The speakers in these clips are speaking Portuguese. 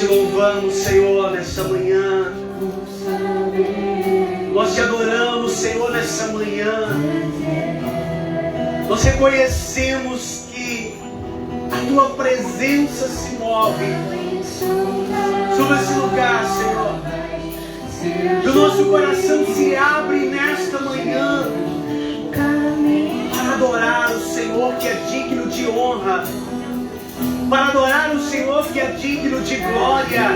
te louvamos, Senhor, nessa manhã. Nós te adoramos, Senhor, nessa manhã. Nós reconhecemos que a tua presença se move sobre esse lugar, Senhor. E o nosso coração se abre nesta manhã para adorar o Senhor que é digno de honra, para adorar o Senhor que é digno de glória,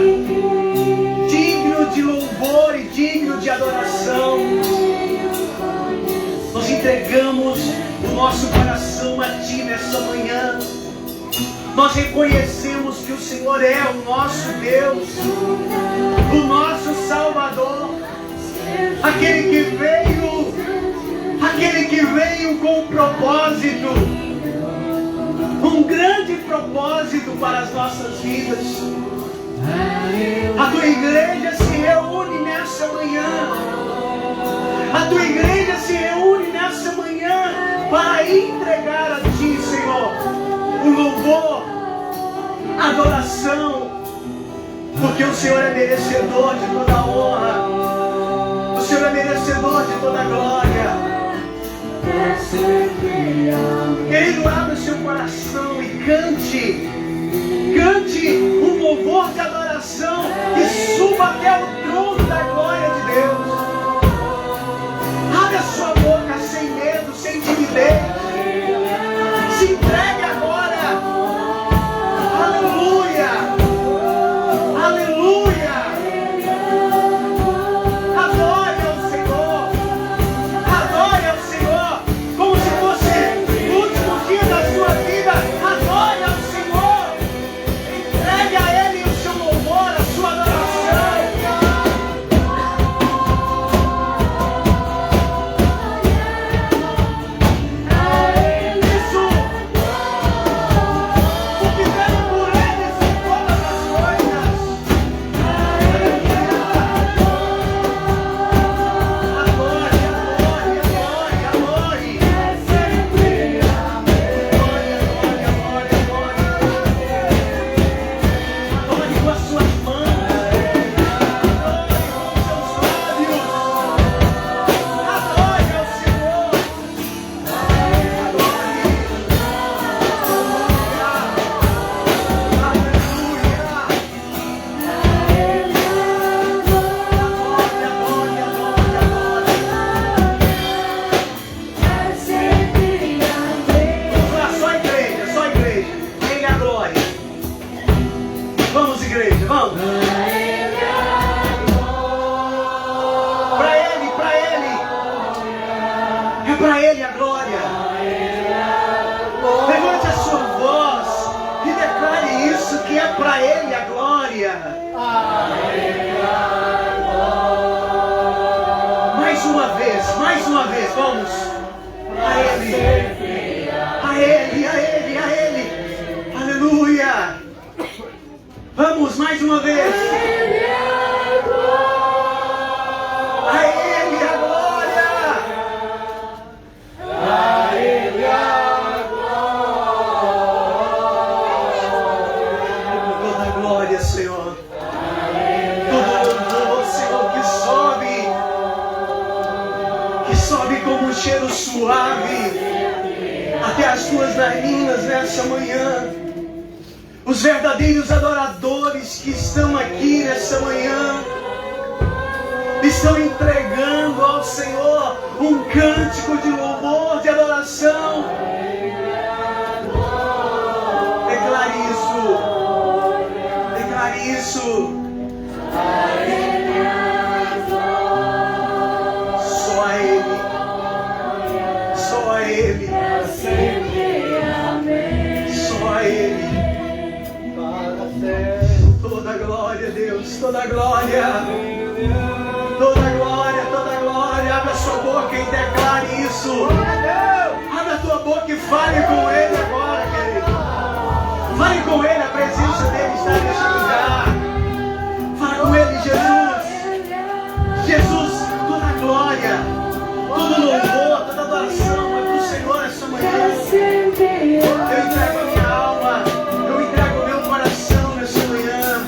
digno de louvor e digno de adoração. Nós entregamos o nosso coração a Ti nessa manhã. Nós reconhecemos que o Senhor é o nosso Deus, o nosso Salvador, aquele que veio com um propósito, um grande propósito para as nossas vidas. A tua igreja se reúne nessa manhã. A tua igreja se reúne nessa manhã para entregar a Ti, Senhor, o louvor, a adoração, porque o Senhor é merecedor de toda a honra, o Senhor é merecedor de toda a glória. Querido, abra o seu coração e cante um louvor de adoração que suba até o trono da glória de Deus. Abre a sua boca sem medo, sem timidez. Se entregue agora. Aleluia, aleluia. Adore ao Senhor, adore ao Senhor, como se fosse o último dia da sua vida. Adore ao Senhor, entregue a Ele o seu louvor, a sua adoração. Isso, o que veio por eles em todas as coisas. Adore, adore, adore, adore. Adore com as suas mãos, adore com os seus lábios, adore ao Senhor, Só igreja, Ele é a glória. Vamos, igreja, vamos. Para Ele, é para Ele a glória. Levante a sua voz e declare isso, que é para Ele a glória. Mais uma vez, vamos. A Ele, a Ele, a Ele, a Ele. Aleluia. Vamos, mais uma vez. A Ele a glória. Toda a glória, Senhor. Todo louvor, Senhor, que sobe como um cheiro suave até as tuas narinas nessa manhã. Os verdadeiros adoradores que estão aqui nessa manhã estão entregando ao Senhor um cântico de louvor, de adoração. Declare isso. Declare isso. Só a Ele. Só a Ele. Só a Ele. Toda glória, Deus, toda glória, toda glória, toda glória. Abra sua boca e declare isso. Abra a tua boca e fale com Ele agora, querido. Fale com Ele, a presença dEle está neste lugar. Fale com Ele, Jesus. Jesus, toda glória, todo louvor, toda adoração é para o Senhor essa manhã. Eu entrego a minha alma, eu entrego o meu coração nessa manhã.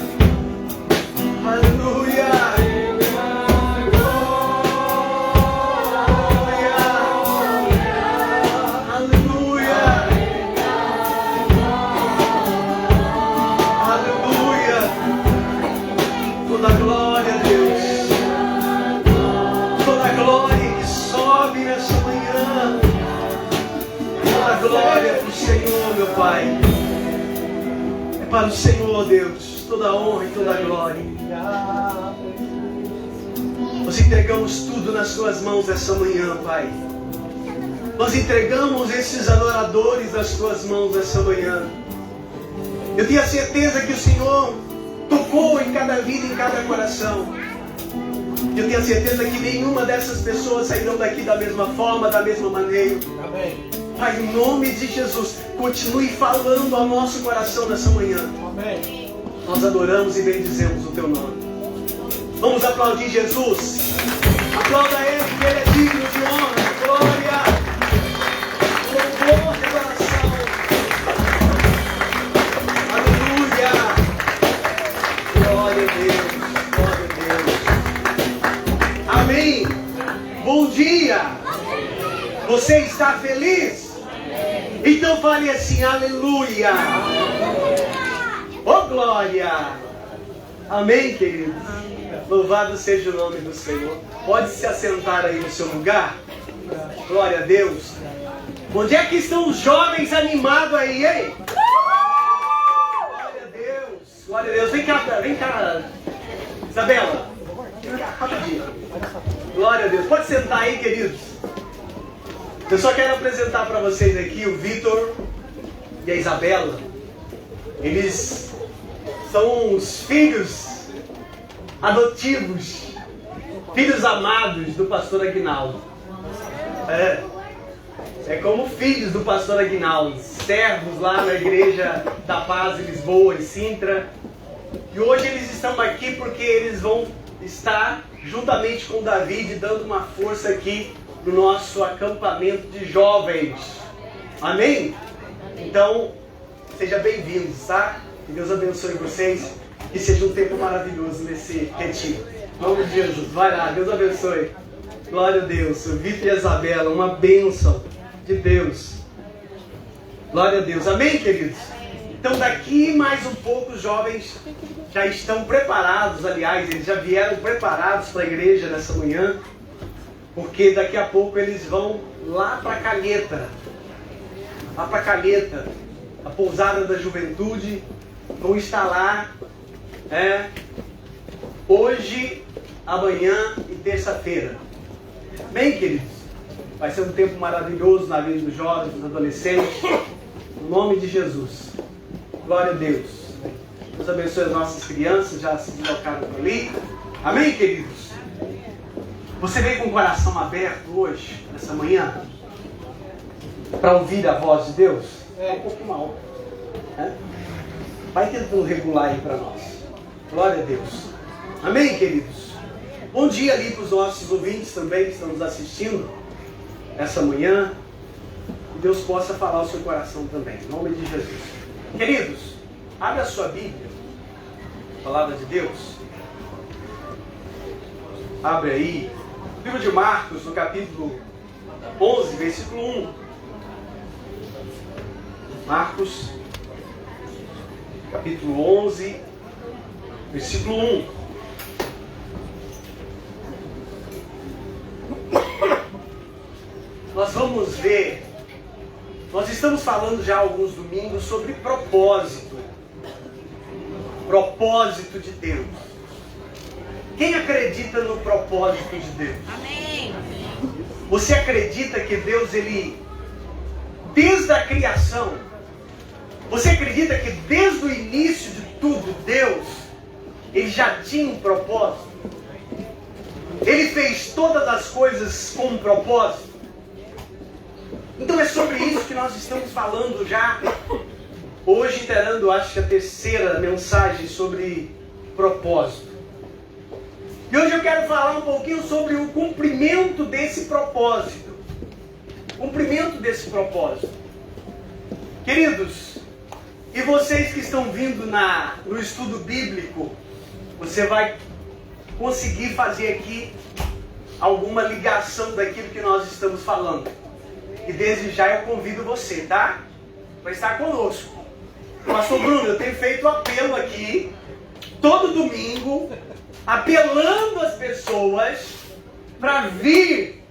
Pai. É para o Senhor, Deus, toda a honra e toda a glória. Nós entregamos tudo nas Tuas mãos essa manhã, Pai. Nós entregamos esses adoradores nas Tuas mãos essa manhã. Eu tenho a certeza que o Senhor tocou em cada vida, em cada coração. Eu tenho a certeza que nenhuma dessas pessoas sairão daqui da mesma forma, da mesma maneira. Amém. Pai, em nome de Jesus, continue falando ao nosso coração nessa manhã. Amém. Nós adoramos e bendizemos o Teu nome. Vamos aplaudir Jesus. Aplauda Ele, porque Ele é digno de honra, glória, louvor de adoração. Aleluia. Glória a Deus. Glória a Deus. Amém. Bom dia. Você está feliz? Então fale assim, aleluia. Oh glória. Amém, queridos? Louvado seja o nome do Senhor. Pode se assentar aí no seu lugar. Glória a Deus. Onde é que estão os jovens animados aí, hein? Glória a Deus. Glória a Deus. Vem cá. Isabela. Vem cá, rapidinho. Glória a Deus. Pode sentar aí, queridos. Eu só quero apresentar para vocês aqui o Vitor e a Isabela. Eles são os filhos adotivos, filhos amados do pastor Aguinaldo. É como filhos do pastor Aguinaldo, servos lá na Igreja da Paz em Lisboa, em Sintra. E hoje eles estão aqui porque eles vão estar juntamente com o David dando uma força aqui no nosso acampamento de jovens. Amém? Então, sejam bem-vindos, tá? Que Deus abençoe vocês. Que seja um tempo maravilhoso nesse retiro. Em nome de Jesus. Vai lá, Deus abençoe. Glória a Deus. O Vitor e a Isabela, uma bênção de Deus. Glória a Deus. Amém, queridos? Então, daqui mais um pouco, os jovens já estão preparados. Aliás, eles já vieram preparados para a igreja nessa manhã. Porque daqui a pouco eles vão lá para Calheta. Lá para Calheta, a pousada da juventude. Vão estar lá hoje, amanhã e terça-feira. Bem, queridos, vai ser um tempo maravilhoso na vida dos jovens, dos adolescentes. Em nome de Jesus. Glória a Deus. Deus abençoe as nossas crianças, já se deslocaram por ali. Amém, queridos? Você veio com o coração aberto hoje, nessa manhã, para ouvir a voz de Deus? É um pouco mal. Vai tentando regular aí para nós. Glória a Deus. Amém, queridos? Bom dia ali para os nossos ouvintes também que estão nos assistindo essa manhã. Que Deus possa falar ao seu coração também. Em nome de Jesus. Queridos, abra a sua Bíblia. Palavra de Deus. Abre aí. Livro de Marcos, no capítulo 11, versículo 1. Marcos, capítulo 11, versículo 1. Nós vamos ver, nós estamos falando já há alguns domingos sobre propósito. Propósito de Deus. Quem acredita no propósito de Deus? Amém. Você acredita que Deus, Ele, desde a criação, você acredita que desde o início de tudo, Deus, Ele já tinha um propósito? Ele fez todas as coisas com um propósito? Então é sobre isso que nós estamos falando já. Hoje, terando, acho que a terceira mensagem sobre propósito. E hoje eu quero falar um pouquinho sobre o cumprimento desse propósito. Cumprimento desse propósito. Queridos, e vocês que estão vindo no estudo bíblico, você vai conseguir fazer aqui alguma ligação daquilo que nós estamos falando. E desde já eu convido você, tá? Para estar conosco. Pastor Bruno, eu tenho feito apelo aqui, todo domingo, apelando as pessoas para vir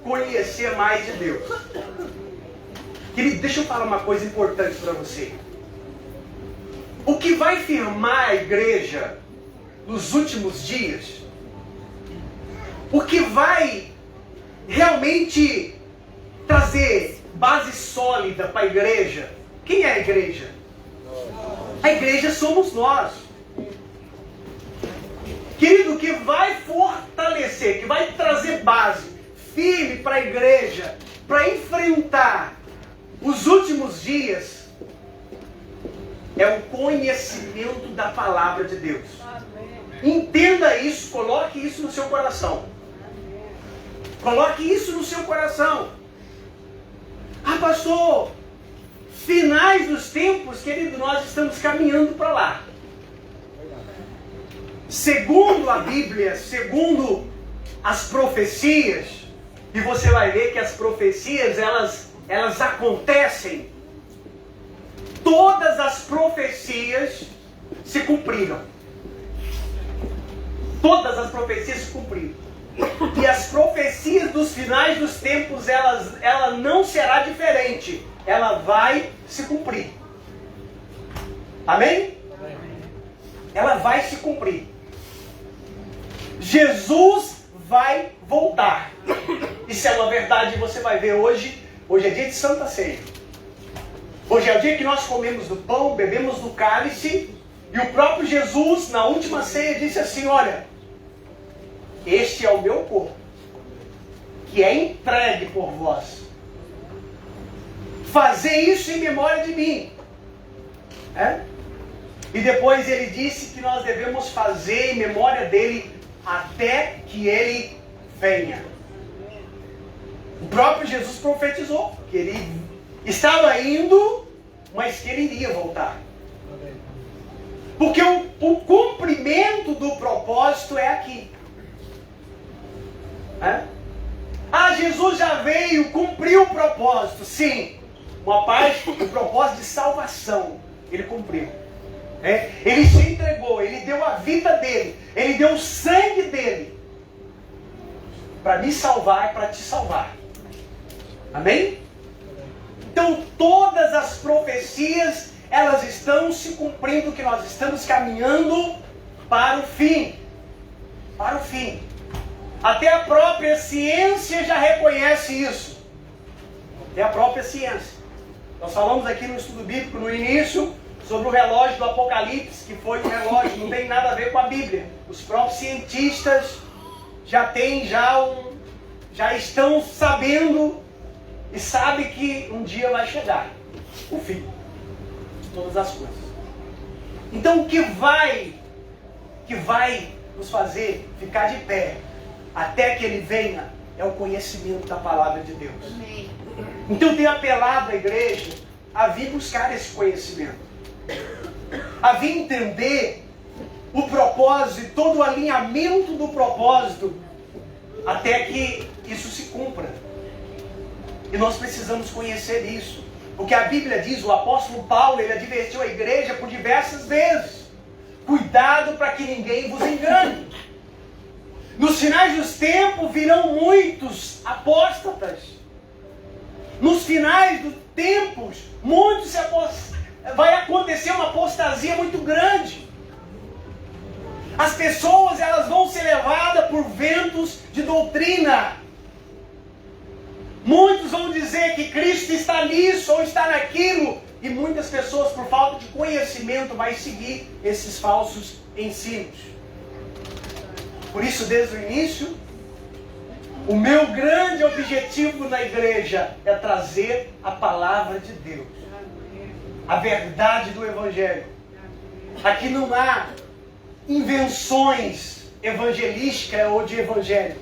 conhecer mais de Deus. Querido, deixa eu falar uma coisa importante para você. O que vai firmar a igreja nos últimos dias, o que vai realmente trazer base sólida para a igreja, quem é a igreja? A igreja somos nós. Querido, o que vai fortalecer, que vai trazer base firme para a igreja, para enfrentar os últimos dias, é o conhecimento da palavra de Deus. Entenda isso, coloque isso no seu coração. Coloque isso no seu coração. Ah, pastor, finais dos tempos, querido, nós estamos caminhando para lá. Segundo a Bíblia, segundo as profecias, e você vai ver que as profecias, elas acontecem. Todas as profecias se cumpriram. Todas as profecias se cumpriram. E as profecias dos finais dos tempos, ela não será diferente. Ela vai se cumprir. Amém? Ela vai se cumprir. Jesus vai voltar. Isso é uma verdade que você vai ver hoje. Hoje é dia de Santa Ceia. Hoje é o dia que nós comemos do pão, bebemos do cálice. E o próprio Jesus, na última ceia, disse assim: olha, este é o meu corpo, que é entregue por vós. Fazer isso em memória de mim. E depois ele disse que nós devemos fazer em memória dele até que ele venha. O próprio Jesus profetizou que ele estava indo, mas que ele iria voltar. Porque o cumprimento do propósito é aqui. Ah, Jesus já veio, cumpriu o propósito. Sim, uma parte do propósito de salvação ele cumpriu. Ele se entregou, ele deu a vida dele, ele deu o sangue dele para me salvar e para te salvar. Amém? Então todas as profecias, elas estão se cumprindo, que nós estamos caminhando para o fim. Para o fim. Até a própria ciência já reconhece isso. Até a própria ciência. Nós falamos aqui no estudo bíblico, no início, sobre o relógio do Apocalipse, que foi um relógio, não tem nada a ver com a Bíblia. Os próprios cientistas já estão sabendo e sabem que um dia vai chegar o fim de todas as coisas. Então o que vai nos fazer ficar de pé até que ele venha é o conhecimento da palavra de Deus. Amém. Então eu tenho apelado à igreja a vir buscar esse conhecimento, a vir entender o propósito, todo o alinhamento do propósito, até que isso se cumpra. E nós precisamos conhecer isso, porque a Bíblia diz, o apóstolo Paulo, ele advertiu a igreja por diversas vezes: cuidado para que ninguém vos engane. Nos finais dos tempos virão muitos apóstatas. Nos finais dos tempos, vai acontecer uma apostasia muito grande. As pessoas, elas vão ser levadas por ventos de doutrina. Muitos vão dizer que Cristo está nisso ou está naquilo. E muitas pessoas, por falta de conhecimento, vão seguir esses falsos ensinos. Por isso, desde o início, o meu grande objetivo na igreja é trazer a palavra de Deus. A verdade do Evangelho. Aqui não há invenções evangelísticas ou de evangelho.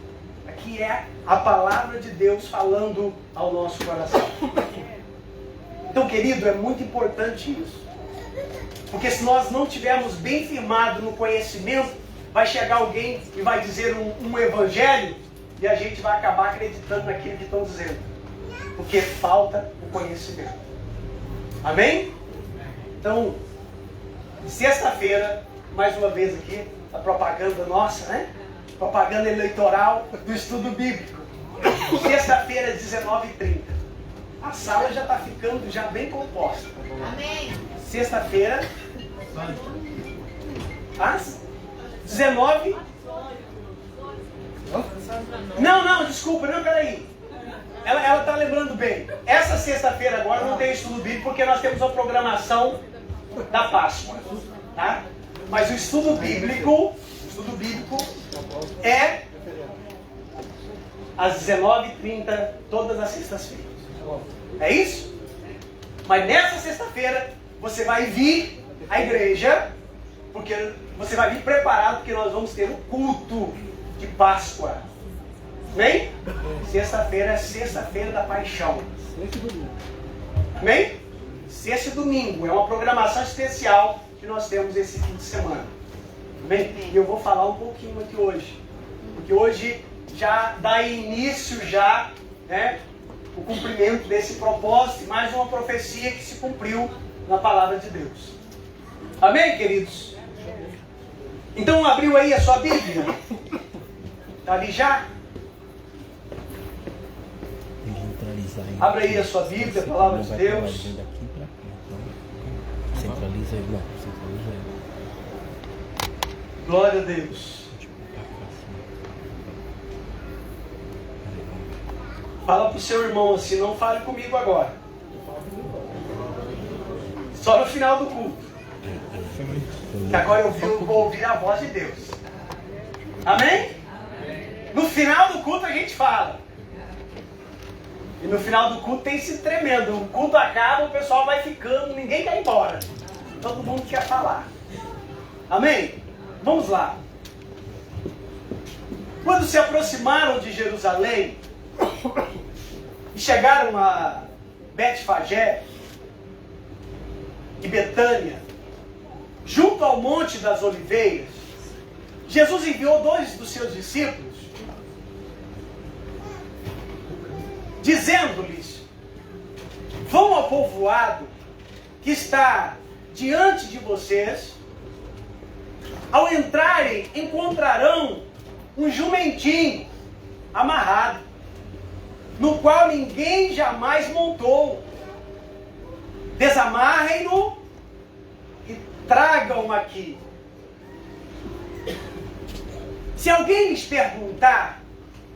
Aqui é a palavra de Deus falando ao nosso coração. Então, querido, é muito importante isso. Porque se nós não estivermos bem firmados no conhecimento, vai chegar alguém e vai dizer um evangelho e a gente vai acabar acreditando naquilo que estão dizendo. Porque falta o conhecimento. Amém? Então, sexta-feira, mais uma vez aqui, a propaganda nossa, né? Propaganda eleitoral do estudo bíblico. Sexta-feira, às 19h30. A sala já está ficando já bem composta. Amém. Sexta-feira, às 19. Não, desculpa, não, peraí. Ela está lembrando bem. Essa sexta-feira agora não tem estudo bíblico porque nós temos a programação da Páscoa, tá? Mas o estudo bíblico é às 19h30, todas as sextas-feiras. É isso? Mas nessa sexta-feira você vai vir à igreja, porque você vai vir preparado, porque nós vamos ter um culto de Páscoa. Amém? Sexta-feira é sexta-feira da paixão. Amém? Sexta e domingo é uma programação especial que nós temos esse fim de semana. Amém? E eu vou falar um pouquinho aqui hoje. Porque hoje já dá início já, né, o cumprimento desse propósito e mais uma profecia que se cumpriu na palavra de Deus. Amém, queridos? Então abriu aí a sua Bíblia? Está ali já? Abra aí a sua Bíblia, a palavra de Deus. Centraliza ele, não. Centraliza ele. Glória a Deus. Fala para o seu irmão assim, não fale comigo agora. Só no final do culto. Que agora eu vou ouvir a voz de Deus. Amém? No final do culto a gente fala. E no final do culto tem sido tremendo. O culto acaba, o pessoal vai ficando, ninguém quer ir embora. Todo mundo quer falar. Amém? Vamos lá. Quando se aproximaram de Jerusalém e chegaram a Betfagé e Betânia, junto ao Monte das Oliveiras, Jesus enviou 2 dos seus discípulos, dizendo-lhes: vão ao povoado que está diante de vocês. Ao entrarem, encontrarão um jumentinho amarrado, no qual ninguém jamais montou. Desamarrem-no e tragam aqui. Se alguém lhes perguntar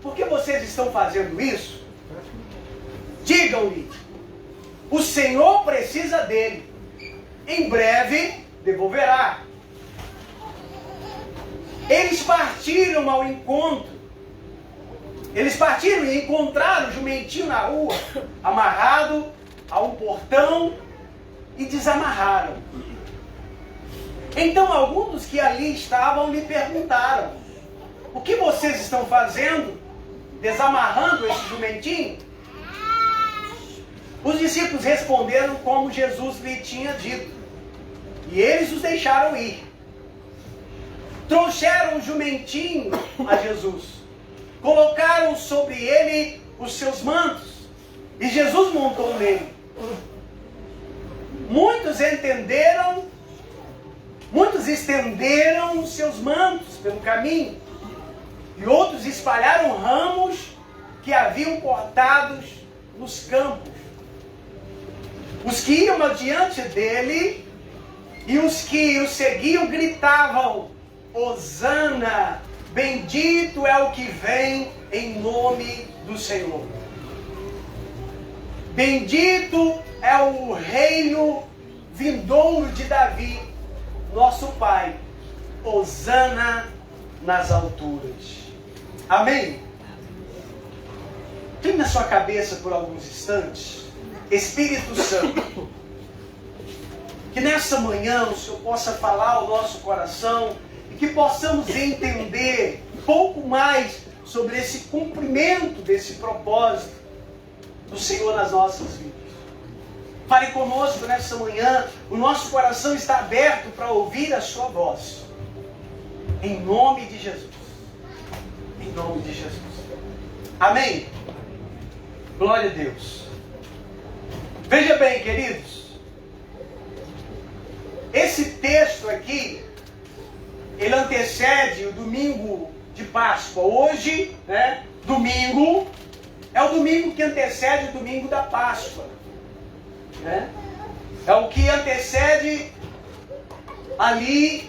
por que vocês estão fazendo isso, digam-lhe: o Senhor precisa dele, em breve devolverá. Eles partiram ao encontro. Eles partiram e encontraram o jumentinho na rua, amarrado a um portão, e desamarraram. Então alguns dos que ali estavam lhe perguntaram: o que vocês estão fazendo, desamarrando esse jumentinho? Os discípulos responderam como Jesus lhe tinha dito, e eles os deixaram ir. Trouxeram o jumentinho a Jesus, colocaram sobre ele os seus mantos, e Jesus montou nele. Muitos estenderam os seus mantos pelo caminho, e outros espalharam ramos que haviam cortados nos campos. Os que iam adiante dele e os que o seguiam gritavam: Hosana, bendito é o que vem em nome do Senhor. Bendito é o reino vindouro de Davi, nosso Pai. Hosana nas alturas. Amém? Tem na sua cabeça por alguns instantes, Espírito Santo, que nessa manhã o Senhor possa falar ao nosso coração e que possamos entender um pouco mais sobre esse cumprimento desse propósito do Senhor nas nossas vidas. Fale conosco nessa manhã, o nosso coração está aberto para ouvir a sua voz. Em nome de Jesus. Em nome de Jesus. Amém? Glória a Deus. Veja bem, queridos. Esse texto aqui, ele antecede o domingo de Páscoa. Hoje, domingo, É o domingo que antecede o domingo da Páscoa. Né? É o que antecede ali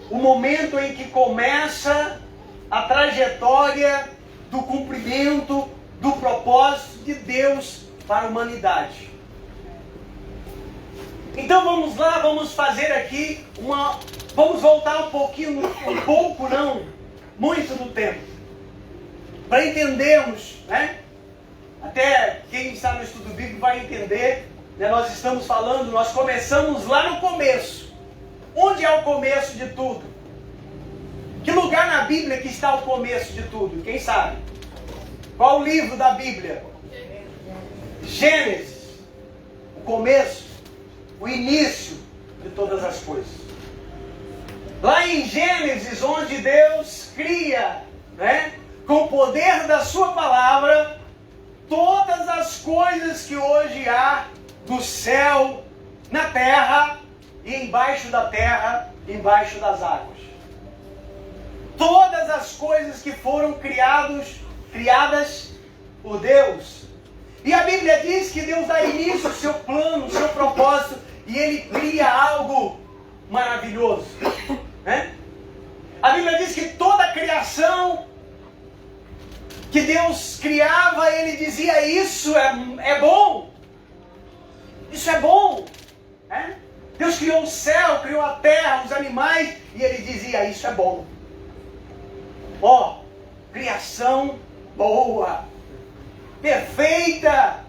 o momento em que começa a trajetória do cumprimento do propósito de Deus para a humanidade. Então vamos lá, vamos fazer aqui vamos voltar um pouquinho, muito no tempo, para entendermos, né? Até quem está no estudo bíblico vai entender, né? Nós começamos lá no começo. Onde é o começo de tudo? Que lugar na Bíblia que está o começo de tudo? Quem sabe? Qual o livro da Bíblia? Gênesis. O começo, o início de todas as coisas. Lá em Gênesis, onde Deus cria, né, com o poder da sua palavra, todas as coisas que hoje há do céu, na terra e embaixo da terra, embaixo das águas. Todas as coisas que foram criadas por Deus. E a Bíblia diz que Deus dá início ao seu plano, ao seu propósito, e Ele cria algo maravilhoso. Né? A Bíblia diz que toda a criação que Deus criava, Ele dizia: isso é bom. Isso é bom. Né? Deus criou o céu, criou a terra, os animais, e Ele dizia: isso é bom. Ó, criação boa, perfeita.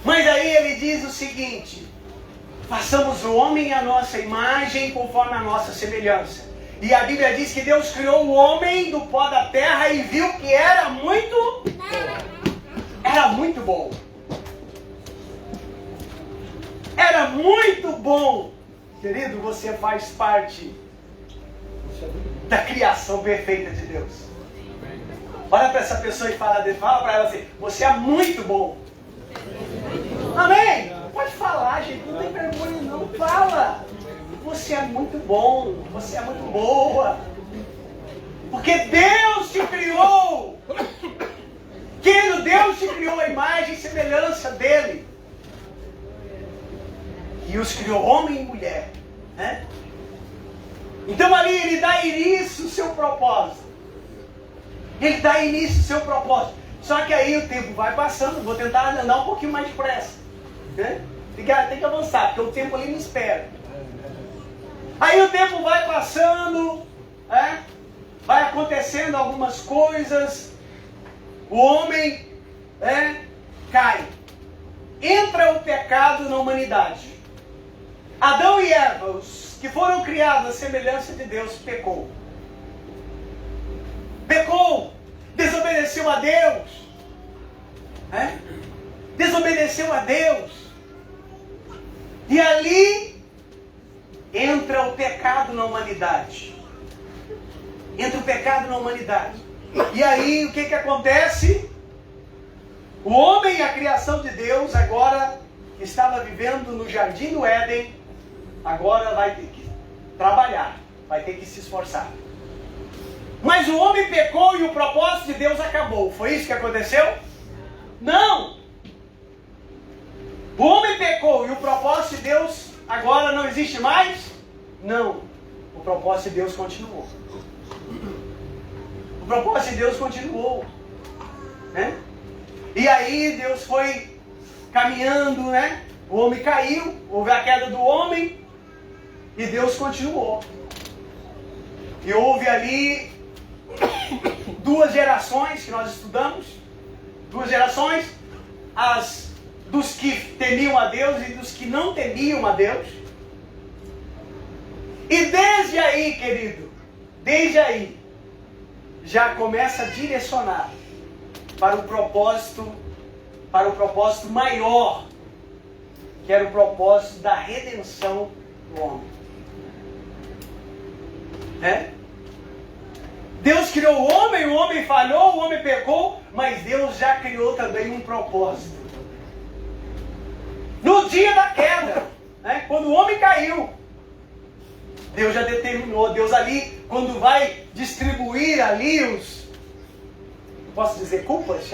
Mas aí Ele diz o seguinte: façamos o homem à nossa imagem, conforme a nossa semelhança. E a Bíblia diz que Deus criou o homem do pó da terra e viu que era muito bom. Era muito bom. Querido, você faz parte da criação perfeita de Deus. Olha para essa pessoa e fala para ela assim: você é muito bom. Amém? Pode falar, gente, não tem vergonha não. Fala. Você é muito bom, você é muito boa. Porque Deus te criou. Querido, Deus te criou a imagem e semelhança dele. E os criou homem e mulher. Né? Então ali Ele dá início ao seu propósito. Ele dá início ao seu propósito. Só que aí o tempo vai passando. Vou tentar andar um pouquinho mais depressa. Né? Tem que avançar, porque o tempo ali me espera. Aí o tempo vai passando, né? Vai acontecendo algumas coisas, o homem cai. Entra o pecado na humanidade. Adão e Eva, os que foram criados à semelhança de Deus, pecou. Desobedeceu a Deus. Desobedeceu a Deus. E ali entra o pecado na humanidade. Entra o pecado na humanidade. E aí o que acontece? O homem, a criação de Deus, agora estava vivendo no jardim do Éden, agora vai ter que trabalhar, vai ter que se esforçar. Mas o homem pecou e o propósito de Deus acabou. Foi isso que aconteceu? Não! O homem pecou e o propósito de Deus agora não existe mais? Não. O propósito de Deus continuou. O propósito de Deus continuou. Né? E aí Deus foi caminhando, né? O homem caiu, houve a queda do homem e Deus continuou. E houve ali 2 gerações que nós estudamos. 2 gerações, as dos que temiam a Deus e dos que não temiam a Deus. E desde aí, querido, desde aí, já começa a direcionar para o propósito maior, que era o propósito da redenção do homem. Deus criou o homem falhou, o homem pecou, mas Deus já criou também um propósito. No dia da queda, quando o homem caiu, Deus já determinou, Deus ali, quando vai distribuir ali posso dizer culpas?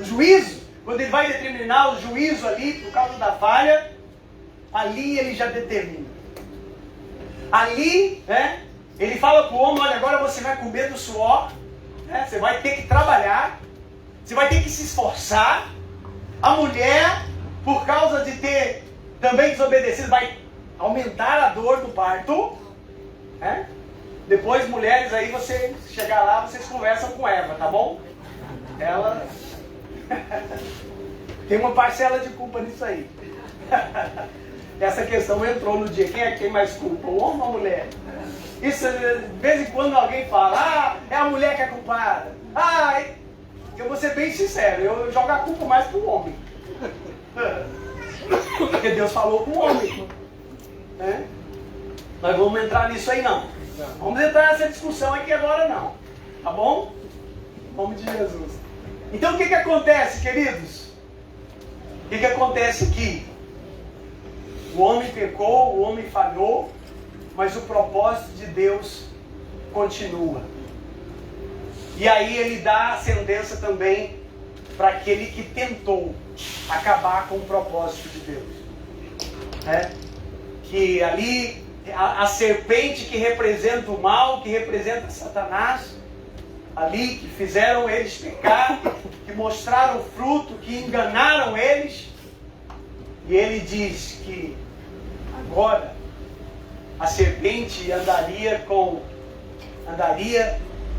O juízo, quando ele vai determinar o juízo ali por causa da falha, ali ele já determina. Ali, né, ele fala para o homem, olha, agora você vai comer do suor, né, você vai ter que trabalhar, você vai ter que se esforçar. A mulher, por causa de ter também desobedecido, vai aumentar a dor do parto, né? Depois, mulheres, aí você chegar lá, vocês conversam com Eva, tá bom? Ela tem uma parcela de culpa nisso aí. Essa questão entrou no dia. Quem é quem mais culpa? O homem ou a mulher? Isso, de vez em quando alguém fala, é a mulher que é culpada. Eu vou ser bem sincero, eu jogo a culpa mais pro homem. Porque Deus falou pro homem. Né? Nós vamos entrar nisso aí não. Vamos entrar nessa discussão aqui agora não. Tá bom? Em nome de Jesus. Então o que acontece, queridos? O que acontece aqui? O homem pecou, o homem falhou, mas o propósito de Deus continua. E aí ele dá a sentença também para aquele que tentou acabar com o propósito de Deus. Que ali a serpente que representa o mal, que representa Satanás, ali que fizeram eles pecar, que mostraram o fruto, que enganaram eles. E ele diz que agora a serpente andaria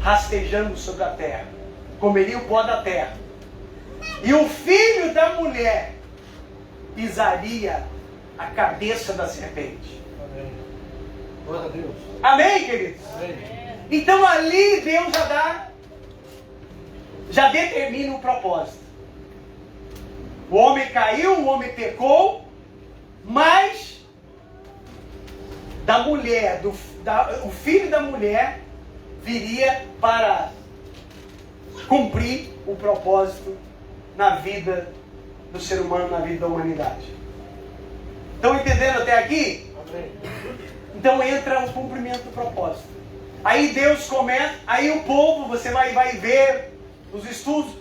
rastejando sobre a terra, comeria o pó da terra. E o filho da mulher pisaria a cabeça da serpente. Amém. Glória a Deus. Amém, queridos? Amém. Então ali Deus já determina o propósito. O homem caiu, o homem pecou, mas da mulher, o filho da mulher viria para cumprir o propósito na vida do ser humano, na vida da humanidade. Estão entendendo até aqui? Amém. Então entra o cumprimento do propósito. Aí Deus começa, aí o povo, você vai ver os estudos,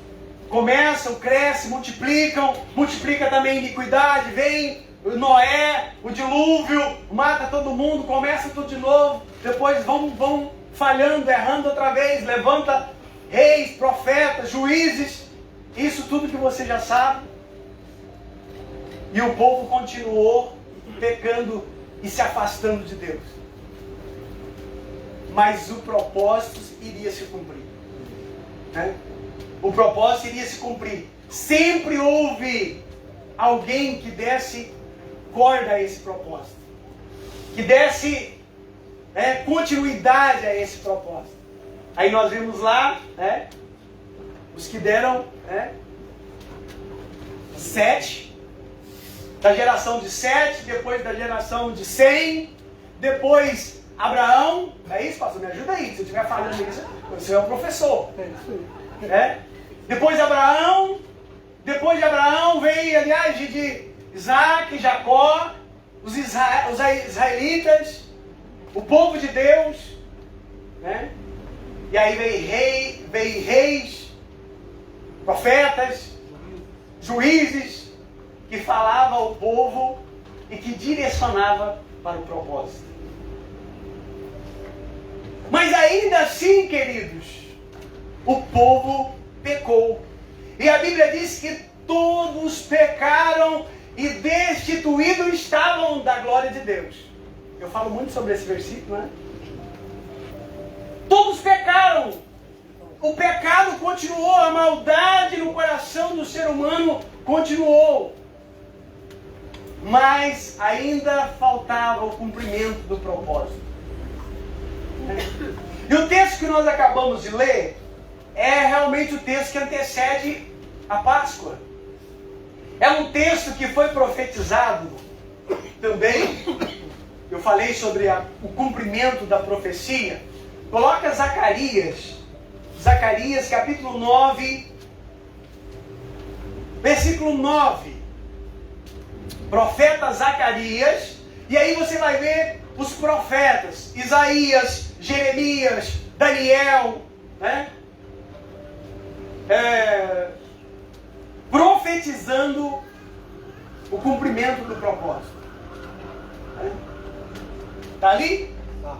começam, crescem, multiplica também a iniquidade, vem Noé, o dilúvio, mata todo mundo, começa tudo de novo, depois vão falhando, errando outra vez, levanta reis, profetas, juízes, isso tudo que você já sabe. E o povo continuou pecando e se afastando de Deus. Mas o propósito iria se cumprir. Né? O propósito iria se cumprir. Sempre houve alguém que desse corda a esse propósito. Que desse continuidade a esse propósito. Aí nós vimos lá, os que deram 7, da geração de 7, depois da geração de 100, depois Abraão, é isso, pastor? Me ajuda aí, se eu estiver falando isso, você é o professor. Depois de Abraão veio, aliás, de Isaac, Jacó, os israelitas, o povo de Deus, e aí veio reis, profetas, juízes, que falava ao povo e que direcionava para o propósito. Mas ainda assim, queridos, o povo pecou. E a Bíblia diz que todos pecaram e destituídos estavam da glória de Deus. Eu falo muito sobre esse versículo, né? Todos pecaram. O pecado continuou, a maldade no coração do ser humano continuou. Mas ainda faltava o cumprimento do propósito. E o texto que nós acabamos de ler é realmente o texto que antecede a Páscoa. É um texto que foi profetizado também. Eu falei sobre o cumprimento da profecia. Coloca Zacarias capítulo 9, versículo 9. Profeta Zacarias, e aí você vai ver os profetas, Isaías, Jeremias, Daniel, profetizando o cumprimento do propósito. Está ali? Tá.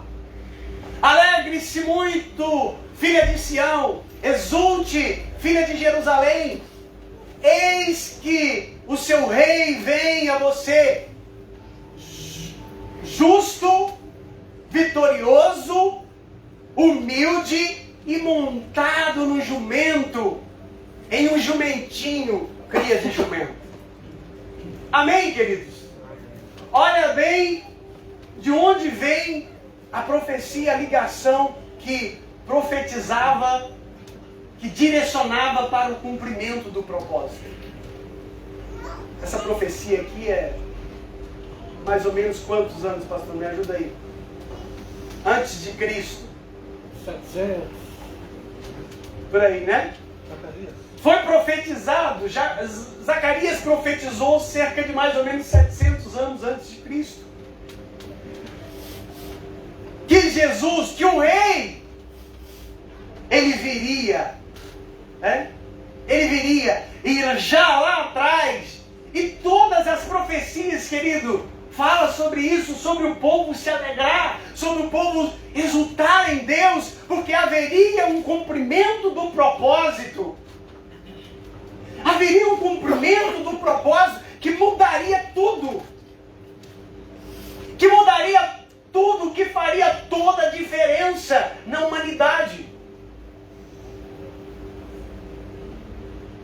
Alegre-se muito, filha de Sião, exulte, filha de Jerusalém, eis que o seu rei vem a você, justo, vitorioso, humilde e montado no jumento, em um jumentinho, cria de jumento. Amém, queridos? Olha bem de onde vem a profecia, a ligação que profetizava, que direcionava para o cumprimento do propósito. Essa profecia aqui é mais ou menos quantos anos, pastor? Me ajuda aí. Antes de Cristo. 700. Por aí, né? Zacarias. Foi profetizado, Zacarias profetizou cerca de mais ou menos 700 anos antes de Cristo. Que Jesus, que o rei, ele viria, né? Ele viria, e já lá atrás, e todas as profecias, querido, fala sobre isso, sobre o povo se alegrar, sobre o povo exultar em Deus, porque haveria um cumprimento do propósito. Haveria um cumprimento do propósito que mudaria tudo. Que mudaria tudo, que faria toda a diferença na humanidade.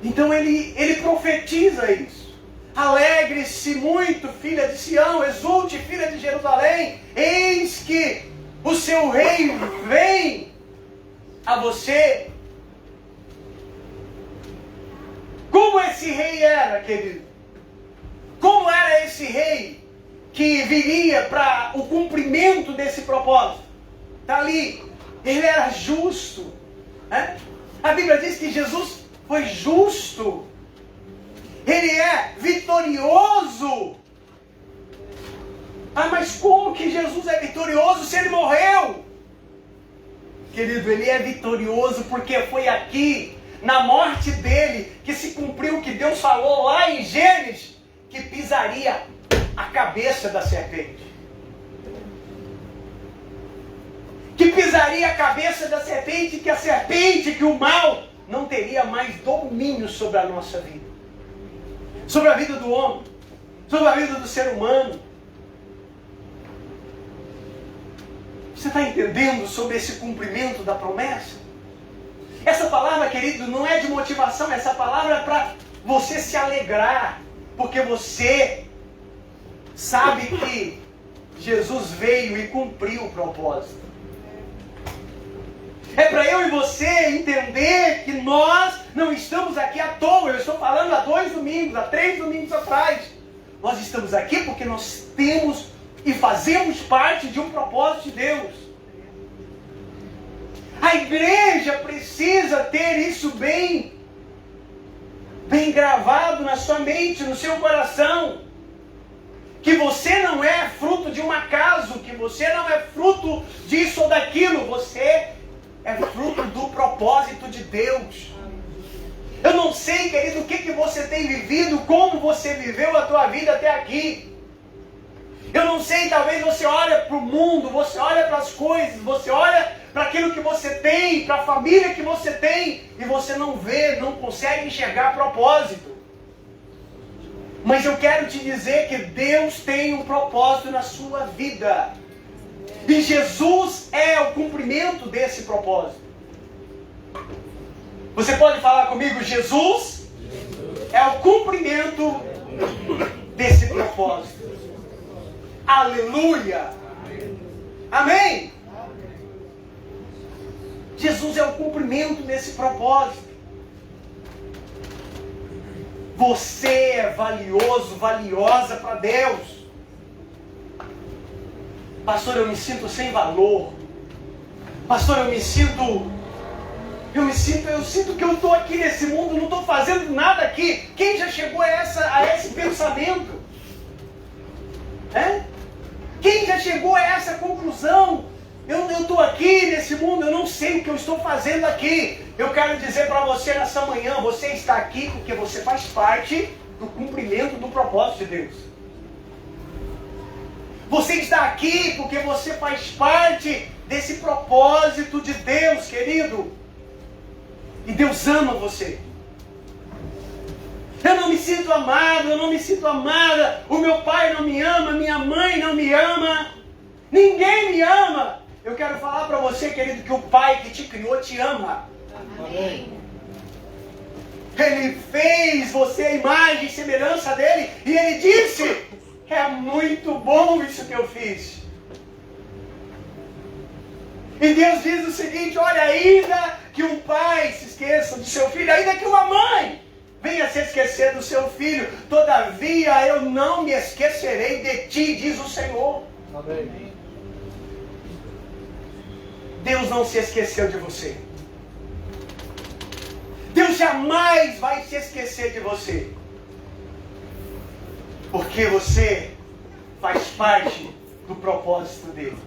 Então ele profetiza isso. Alegre-se muito, filha de Sião, exulte, filha de Jerusalém, eis que o seu rei vem a você. Como esse rei era, querido? Como era esse rei que viria para o cumprimento desse propósito? Está ali. Ele era justo. Né? A Bíblia diz que Jesus foi justo. Ele é vitorioso. Ah, mas como que Jesus é vitorioso se ele morreu? Querido, ele é vitorioso porque foi aqui, na morte dele, que se cumpriu o que Deus falou lá em Gênesis, que pisaria a cabeça da serpente. Que pisaria a cabeça da serpente, que a serpente, que o mal, não teria mais domínio sobre a nossa vida. Sobre a vida do homem, sobre a vida do ser humano. Você está entendendo sobre esse cumprimento da promessa? Essa palavra, querido, não é de motivação, essa palavra é para você se alegrar, porque você sabe que Jesus veio e cumpriu o propósito. É para eu e você entender que nós não estamos aqui à toa. Eu estou falando há 2 domingos, há 3 domingos atrás. Nós estamos aqui porque nós temos e fazemos parte de um propósito de Deus. A igreja precisa ter isso bem gravado na sua mente, no seu coração. Que você não é fruto de um acaso, que você não é fruto disso ou daquilo, você é fruto do propósito de Deus. Eu não sei, querido, o que você tem vivido, como você viveu a tua vida até aqui. Eu não sei, talvez você olha para o mundo, você olha para as coisas, você olha para aquilo que você tem, para a família que você tem, e você não vê, não consegue enxergar propósito. Mas eu quero te dizer que Deus tem um propósito na sua vida. E Jesus é o cumprimento desse propósito. Você pode falar comigo, Jesus é o cumprimento desse propósito. Aleluia! Amém? Jesus é o cumprimento desse propósito. Você é valioso, valiosa para Deus. Pastor, eu me sinto sem valor. Pastor, eu sinto que eu estou aqui nesse mundo, não estou fazendo nada aqui. Quem já chegou a esse pensamento? Quem já chegou a essa conclusão? Eu estou aqui nesse mundo, eu não sei o que eu estou fazendo aqui. Eu quero dizer para você nessa manhã, você está aqui porque você faz parte do cumprimento do propósito de Deus. Você está aqui porque você faz parte desse propósito de Deus, querido. E Deus ama você. Eu não me sinto amado, eu não me sinto amada. O meu pai não me ama, minha mãe não me ama. Ninguém me ama. Eu quero falar para você, querido, que o Pai que te criou te ama. Amém. Ele fez você a imagem e semelhança dele. E ele disse, é muito bom isso que eu fiz. E Deus diz o seguinte, olha, ainda que um pai se esqueça do seu filho, ainda que uma mãe venha se esquecer do seu filho, todavia eu não me esquecerei de ti, diz o Senhor. Amém. Deus não se esqueceu de você. Deus jamais vai se esquecer de você. Porque você faz parte do propósito dele.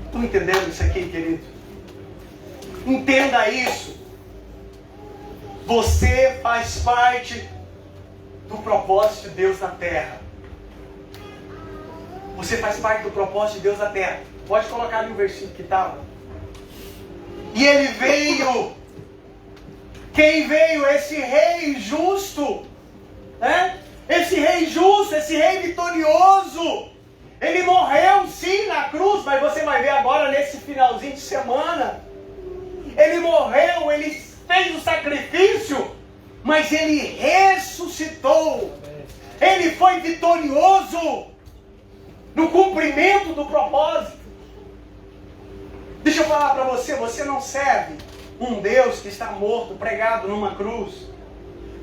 Estão entendendo isso aqui, querido? Entenda isso. Você faz parte do propósito de Deus na terra. Você faz parte do propósito de Deus na terra. Pode colocar ali o versículo que estava. E ele veio. Quem veio? Esse rei justo. Né? Esse rei justo, esse rei vitorioso. Ele morreu sim na cruz, mas você vai ver agora nesse finalzinho de semana. Ele morreu, ele fez o sacrifício, mas ele ressuscitou. Ele foi vitorioso no cumprimento do propósito. Deixa eu falar para você, você não serve um Deus que está morto, pregado numa cruz.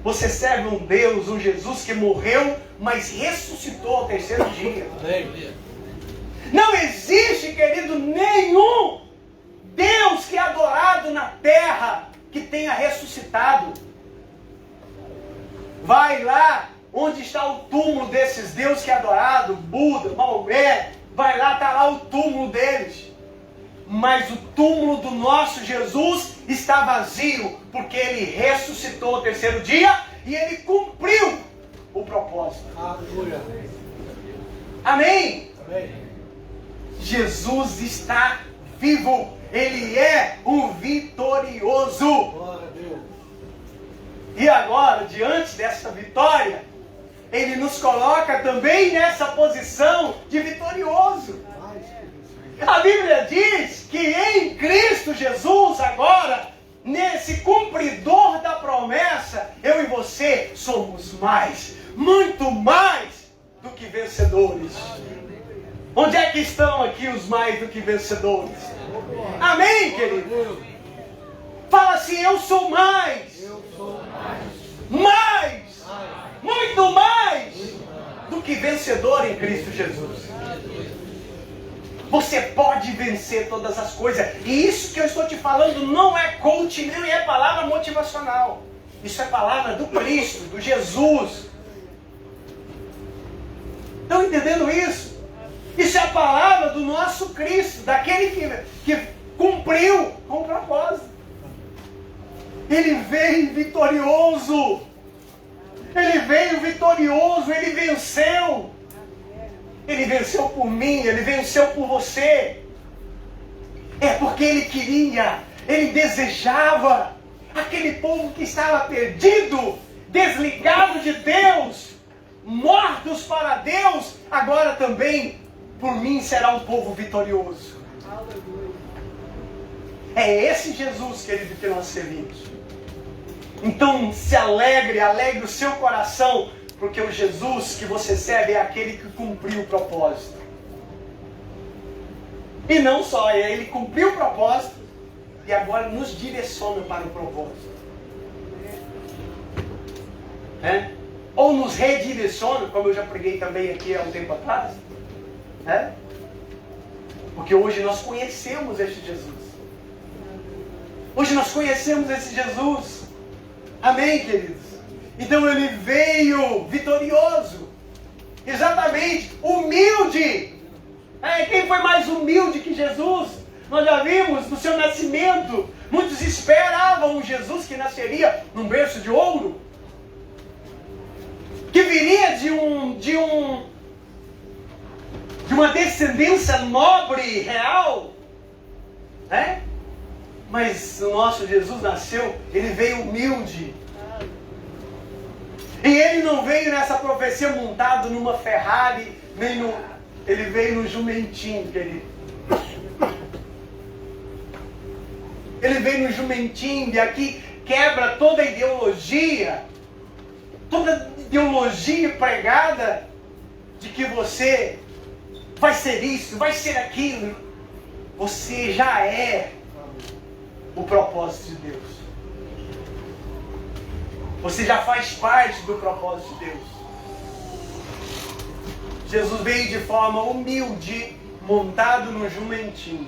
Você serve um Deus, um Jesus que morreu, mas ressuscitou ao terceiro dia. Não existe, querido, nenhum Deus que é adorado na terra que tenha ressuscitado. Vai lá onde está o túmulo desses deuses que é adorado, Buda, Maomé, vai lá, está lá o túmulo deles. Mas o túmulo do nosso Jesus está vazio, porque ele ressuscitou ao terceiro dia e ele cumpriu o propósito. Aleluia. Amém? Amém. Jesus está vivo, ele é um vitorioso. Glória a Deus. E agora, diante dessa vitória, ele nos coloca também nessa posição de vitorioso. A Bíblia diz que em Cristo Jesus, agora, nesse cumpridor da promessa, eu e você somos mais, muito mais do que vencedores. Onde é que estão aqui os mais do que vencedores? Amém, querido? Fala assim, eu sou mais. Eu sou mais. Mais, muito mais do que vencedor em Cristo Jesus. Você pode vencer todas as coisas. E isso que eu estou te falando não é coach, nem é palavra motivacional. Isso é palavra do Cristo, do Jesus. Estão entendendo isso? Isso é a palavra do nosso Cristo, daquele que cumpriu com o propósito. Ele veio vitorioso. Ele veio vitorioso, ele venceu. Ele venceu por mim, ele venceu por você. É porque ele queria, ele desejava. Aquele povo que estava perdido, desligado de Deus, mortos para Deus, agora também, por mim, será um povo vitorioso. É esse Jesus, querido, que nós servimos. Então, se alegre, alegre o seu coração, porque o Jesus que você serve é aquele que cumpriu o propósito. E não só, ele cumpriu o propósito e agora nos direciona para o propósito. Ou nos redireciona, como eu já preguei também aqui há um tempo atrás. Porque hoje nós conhecemos este Jesus. Hoje nós conhecemos esse Jesus. Amém, queridos? Então ele veio vitorioso, exatamente, humilde, Quem foi mais humilde que Jesus? Nós já vimos no seu nascimento. Muitos esperavam um Jesus que nasceria num berço de ouro, que viria de uma descendência nobre, real, né? Mas o nosso Jesus nasceu, ele veio humilde. E ele não veio nessa profecia montado numa Ferrari, ele veio no jumentinho, querido. Ele veio no jumentinho, e aqui quebra toda a ideologia pregada de que você vai ser isso, vai ser aquilo. Você já é o propósito de Deus. Você já faz parte do propósito de Deus. Jesus veio de forma humilde, montado no jumentinho.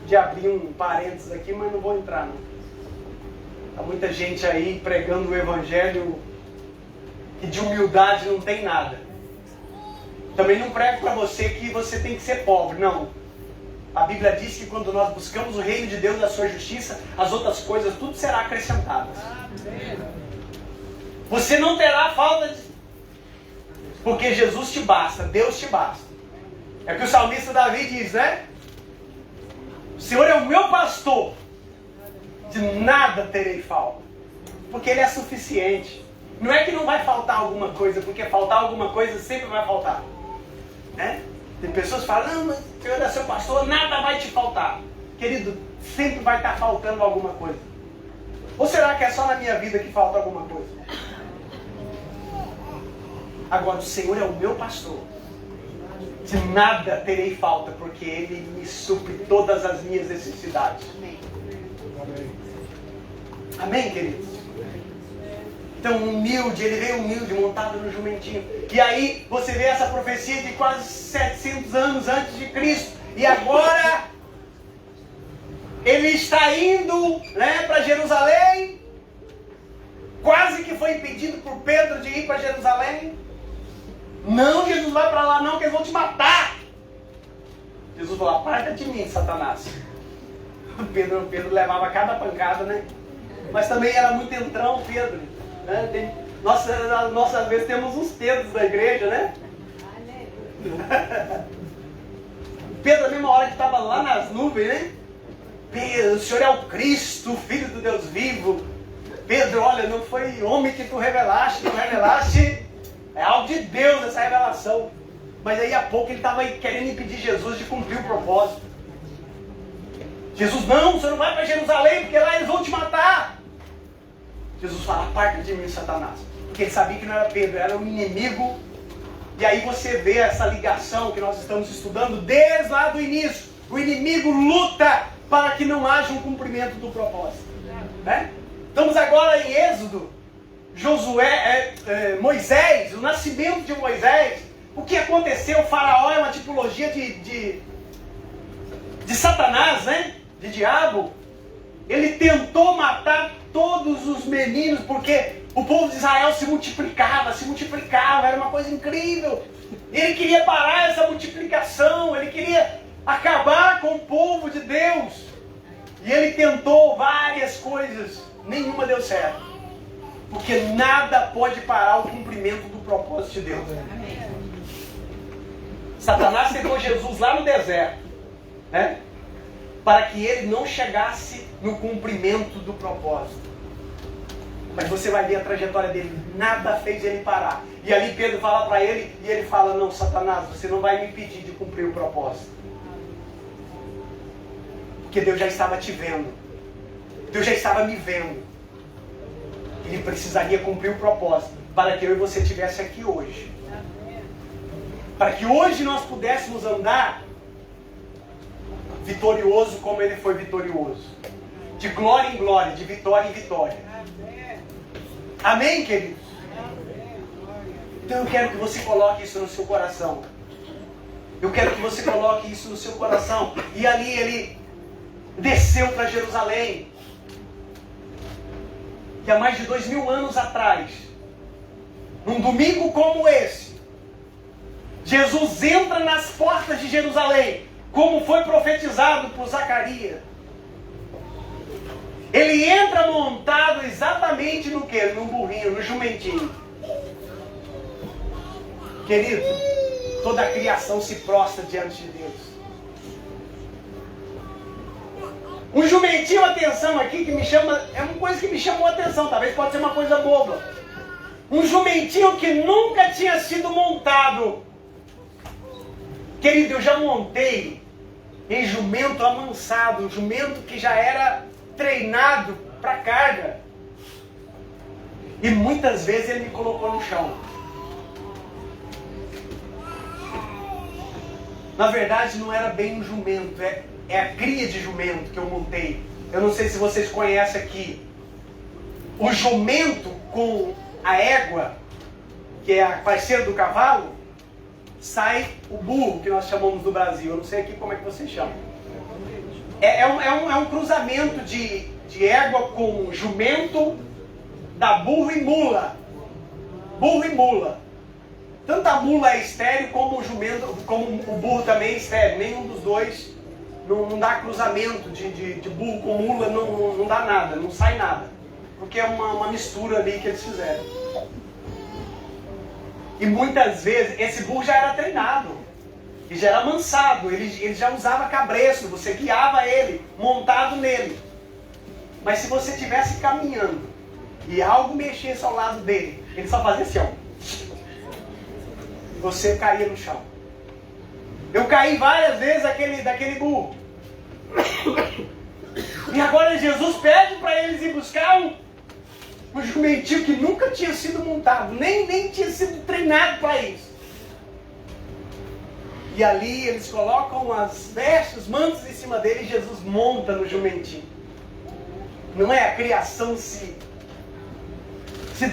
De abrir um parênteses aqui, mas não vou entrar não. Há muita gente aí pregando o evangelho que de humildade não tem nada. Também não prego para você que você tem que ser pobre, não. A Bíblia diz que quando nós buscamos o reino de Deus e a sua justiça, as outras coisas, tudo será acrescentadas. Você não terá falta de... Porque Jesus te basta, Deus te basta. É o que o salmista Davi diz, né? O Senhor é o meu pastor, de nada terei falta. Porque Ele é suficiente. Não é que não vai faltar alguma coisa, porque faltar alguma coisa sempre vai faltar. Né? Tem pessoas que falam, não, mas o Senhor é seu pastor, nada vai te faltar. Querido, sempre vai estar faltando alguma coisa. Ou será que é só na minha vida que falta alguma coisa? Agora, o Senhor é o meu pastor. De nada terei falta, porque Ele me supre todas as minhas necessidades. Amém. Amém, queridos? Então, humilde, ele veio humilde, montado no jumentinho. E aí, você vê essa profecia de quase 700 anos antes de Cristo. E agora, ele está indo, né, para Jerusalém. Quase que foi impedido por Pedro de ir para Jerusalém. Não, Jesus, vai para lá não, que eles vão te matar. Jesus falou, aparta de mim, Satanás. Pedro levava cada pancada, né? Mas também era muito entrão, Pedro. Né? Nossa vez temos uns Pedros na igreja, né? Pedro, na mesma hora que estava lá nas nuvens, né? Pedro, o Senhor é o Cristo, o Filho do Deus vivo. Pedro, olha, não foi homem que tu revelaste, é algo de Deus essa revelação. Mas aí a pouco ele estava querendo impedir Jesus de cumprir o propósito. Jesus, não, você não vai para Jerusalém, porque lá eles vão te matar. Jesus fala, aparta de mim, Satanás. Porque ele sabia que não era Pedro, era um inimigo. E aí você vê essa ligação que nós estamos estudando desde lá do início. O inimigo luta para que não haja um cumprimento do propósito. Né? Estamos agora em Êxodo, Moisés, o nascimento de Moisés. O que aconteceu? O faraó é uma tipologia de Satanás, né? De diabo. Ele tentou matar todos os meninos, porque o povo de Israel se multiplicava, era uma coisa incrível. Ele queria parar essa multiplicação, ele queria acabar com o povo de Deus. E ele tentou várias coisas, nenhuma deu certo. Porque nada pode parar o cumprimento do propósito de Deus. Satanás tentou Jesus lá no deserto, né? Para que ele não chegasse no cumprimento do propósito. Mas você vai ver a trajetória dele, nada fez ele parar. E ali Pedro fala para ele, e ele fala, não, Satanás, você não vai me impedir de cumprir o propósito. Porque Deus já estava te vendo. Deus já estava me vendo. Ele precisaria cumprir o propósito, para que eu e você estivesse aqui hoje. Para que hoje nós pudéssemos andar vitorioso como ele foi vitorioso. De glória em glória, de vitória em vitória. Amém, queridos? Então eu quero que você coloque isso no seu coração. Eu quero que você coloque isso no seu coração. E ali ele desceu para Jerusalém. Que há mais de 2000 anos atrás, num domingo como esse, Jesus entra nas portas de Jerusalém, como foi profetizado por Zacarias. Ele entra montado exatamente no quê? No burrinho, no jumentinho. Querido, toda a criação se prostra diante de Deus. Um jumentinho, atenção aqui, que me chama, é uma coisa que me chamou a atenção, talvez pode ser uma coisa boba. Um jumentinho que nunca tinha sido montado. Querido, eu já montei em jumento amansado, um jumento que já era treinado para carga. E muitas vezes ele me colocou no chão. Na verdade não era bem um jumento, é a cria de jumento que eu montei. Eu não sei se vocês conhecem aqui. O jumento com a égua, que é a parceira do cavalo, sai o burro, que nós chamamos do Brasil. Eu não sei aqui como é que vocês chamam. É um cruzamento de égua com jumento, da burro e mula. Burro e mula. Tanto a mula é estéril como o jumento, como o burro também é estéril. Nenhum dos dois não dá cruzamento de burro com mula, não dá nada, não sai nada. Porque é uma mistura ali que eles fizeram. E muitas vezes esse burro já era treinado, ele já era amansado, ele já usava cabresto, você guiava ele, montado nele. Mas se você estivesse caminhando e algo mexesse ao lado dele, ele só fazia assim, ó. Você caía no chão. Eu caí várias vezes daquele burro. E agora Jesus pede para eles ir buscar um jumentinho que nunca tinha sido montado, nem tinha sido treinado para isso. E ali eles colocam as vestes, os mantos em cima dele e Jesus monta no jumentinho. Não é a criação se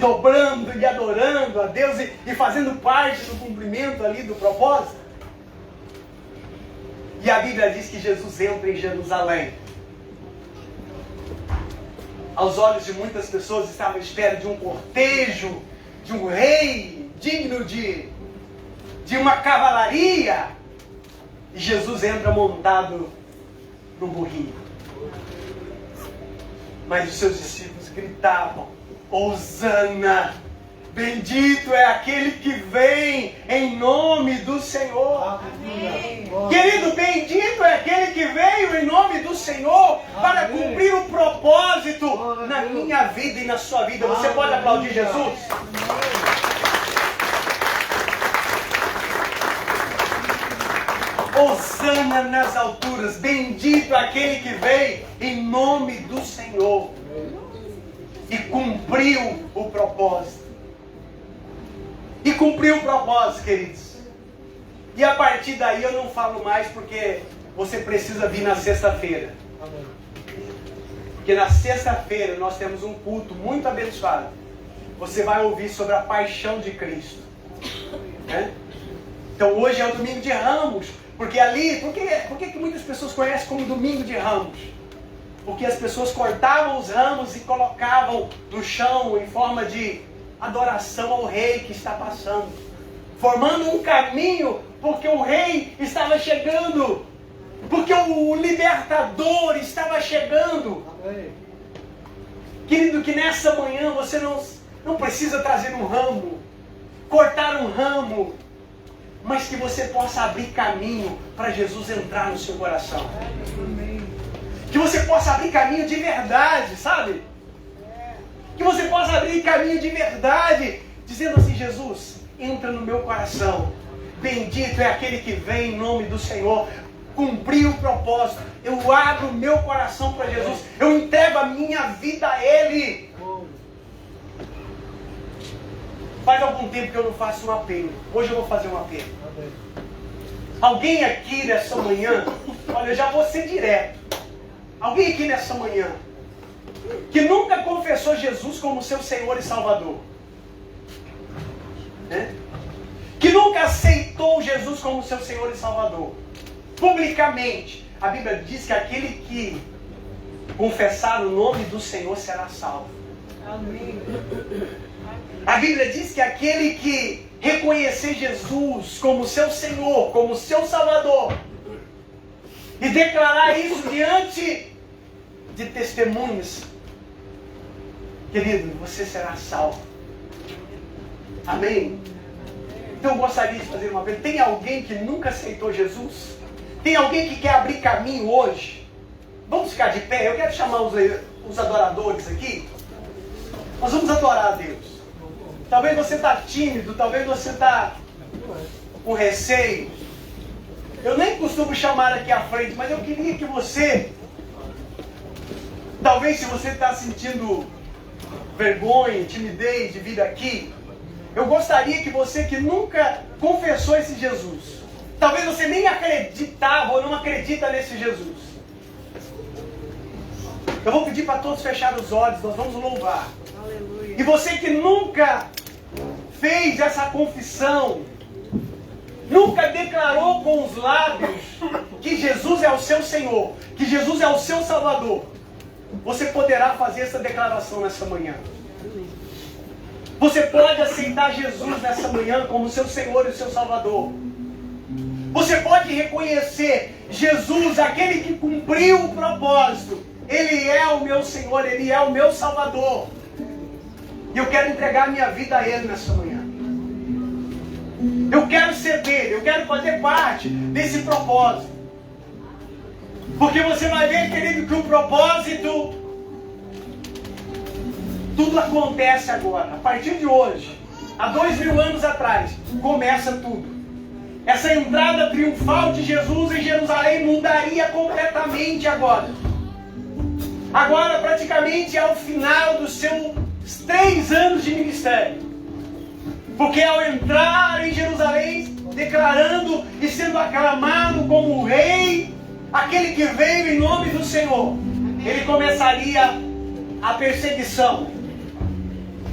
dobrando e adorando a Deus e fazendo parte do cumprimento ali do propósito? E a Bíblia diz que Jesus entra em Jerusalém. Aos olhos de muitas pessoas estava à espera de um cortejo, de um rei digno de uma cavalaria. E Jesus entra montado num burrinho. Mas os seus discípulos gritavam: Hosana! Bendito é aquele que vem em nome do Senhor. Amém. Querido, bendito é aquele que veio em nome do Senhor para cumprir o propósito na minha vida e na sua vida. Você pode aplaudir Jesus? Hosana nas alturas, bendito é aquele que veio em nome do Senhor e cumpriu o propósito. E cumpriu o propósito, queridos. E a partir daí eu não falo mais, porque você precisa vir na sexta-feira. Porque na sexta-feira nós temos um culto muito abençoado. Você vai ouvir sobre a paixão de Cristo. Né? Então hoje é o domingo de Ramos. Porque ali, por que muitas pessoas conhecem como domingo de Ramos? Porque as pessoas cortavam os ramos e colocavam no chão em forma de adoração ao rei que está passando, formando um caminho, porque o rei estava chegando, porque o libertador estava chegando. Amém. Querido, que nessa manhã você não precisa trazer um ramo, cortar um ramo, mas que você possa abrir caminho para Jesus entrar no seu coração. Que você possa abrir caminho de verdade, sabe? Que você possa abrir caminho de verdade, dizendo assim: Jesus, entra no meu coração. Bendito é aquele que vem em nome do Senhor. Cumprir o propósito. Eu abro o meu coração para Jesus. Eu entrego a minha vida a Ele. Faz algum tempo que eu não faço um apelo. Hoje eu vou fazer um apelo. Alguém aqui nessa manhã, olha, eu já vou ser direto. Alguém aqui nessa manhã que nunca confessou Jesus como seu Senhor e Salvador, né? Que nunca aceitou Jesus como seu Senhor e Salvador, publicamente. A Bíblia diz que aquele que confessar o nome do Senhor será salvo. Amém. A Bíblia diz que aquele reconhecer Jesus como seu Senhor, como seu Salvador, e declarar isso diante de testemunhas, querido, você será salvo. Amém? Então eu gostaria de fazer uma pergunta. Tem alguém que nunca aceitou Jesus? Tem alguém que quer abrir caminho hoje? Vamos ficar de pé? Eu quero chamar os adoradores aqui. Nós vamos adorar a Deus. Talvez você está tímido, talvez você está com receio. Eu nem costumo chamar aqui à frente, mas eu queria que você, talvez se você está sentindo vergonha, timidez de vir aqui, eu gostaria que você que nunca confessou esse Jesus, talvez você nem acreditava ou não acredita nesse Jesus, eu vou pedir para todos fechar os olhos, nós vamos louvar. Aleluia. E você que nunca fez essa confissão, nunca declarou com os lábios que Jesus é o seu Senhor, que Jesus é o seu Salvador, você poderá fazer essa declaração nessa manhã. Você pode aceitar Jesus nessa manhã como seu Senhor e seu Salvador. Você pode reconhecer Jesus, aquele que cumpriu o propósito. Ele é o meu Senhor, Ele é o meu Salvador. E eu quero entregar minha vida a Ele nessa manhã. Eu quero ser dele, eu quero fazer parte desse propósito. Porque você vai ver, querido, que o propósito, tudo acontece agora. A partir de hoje, há 2000 anos atrás, começa tudo. Essa entrada triunfal de Jesus em Jerusalém mudaria completamente agora. Agora, praticamente ao final dos seus 3 anos de ministério. Porque ao entrar em Jerusalém, declarando e sendo aclamado como o rei, aquele que veio em nome do Senhor, ele começaria a perseguição.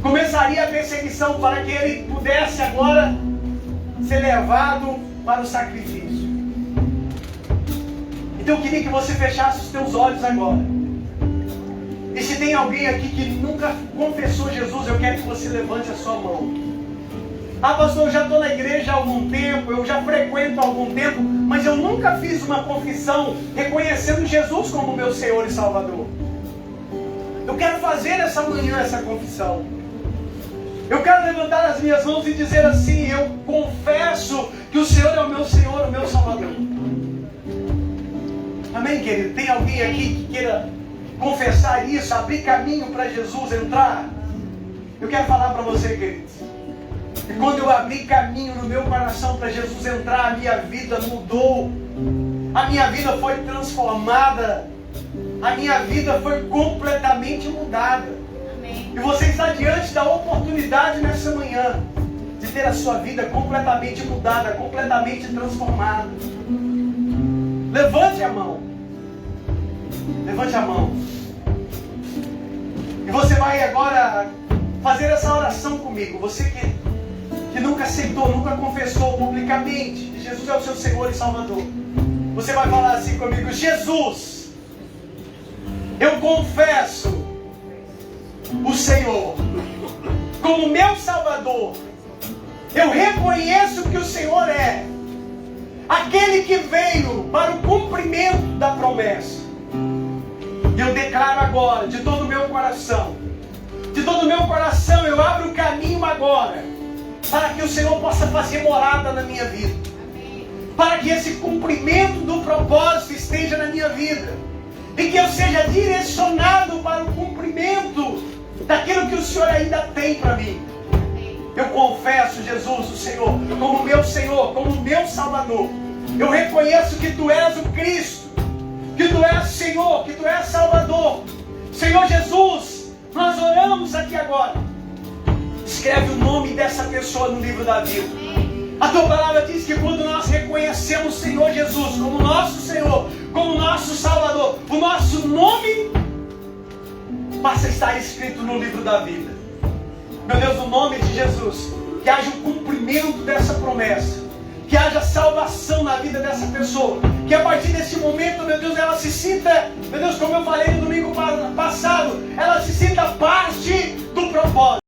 Começaria a perseguição para que ele pudesse agora ser levado para o sacrifício. Então eu queria que você fechasse os teus olhos agora. E se tem alguém aqui que nunca confessou Jesus, eu quero que você levante a sua mão. Ah, pastor, eu já estou na igreja há algum tempo, eu já frequento há algum tempo, mas eu nunca fiz uma confissão reconhecendo Jesus como meu Senhor e Salvador. Eu quero fazer essa manhã essa confissão. Eu quero levantar as minhas mãos e dizer assim: eu confesso que o Senhor é o meu Senhor, o meu Salvador. Amém, querido? Tem alguém aqui que queira confessar isso, abrir caminho para Jesus entrar? Eu quero falar para você, querido. E quando eu abri caminho no meu coração para Jesus entrar, a minha vida mudou. A minha vida foi transformada. A minha vida foi completamente mudada. Amém. E você está diante da oportunidade nessa manhã de ter a sua vida completamente mudada, completamente transformada. Levante a mão. Levante a mão. E você vai agora fazer essa oração comigo. Você que nunca aceitou, nunca confessou publicamente que Jesus é o seu Senhor e Salvador. Você vai falar assim comigo: Jesus, eu confesso o Senhor como meu Salvador. Eu reconheço que o Senhor é aquele que veio para o cumprimento da promessa. E eu declaro agora, de todo o meu coração, eu abro o caminho agora, para que o Senhor possa fazer morada na minha vida. Para que esse cumprimento do propósito esteja na minha vida. E que eu seja direcionado para o cumprimento daquilo que o Senhor ainda tem para mim. Eu confesso, Jesus, o Senhor, como meu Senhor, como meu Salvador. Eu reconheço que Tu és o Cristo, que Tu és Senhor, que Tu és Salvador. Senhor Jesus, nós oramos aqui agora. Escreve o nome dessa pessoa no livro da vida. A Tua palavra diz que quando nós reconhecemos o Senhor Jesus como nosso Senhor, como nosso Salvador, o nosso nome passa a estar escrito no livro da vida. Meu Deus, no nome de Jesus, que haja o cumprimento dessa promessa, que haja salvação na vida dessa pessoa, que a partir desse momento, meu Deus, ela se sinta, meu Deus, como eu falei no domingo passado,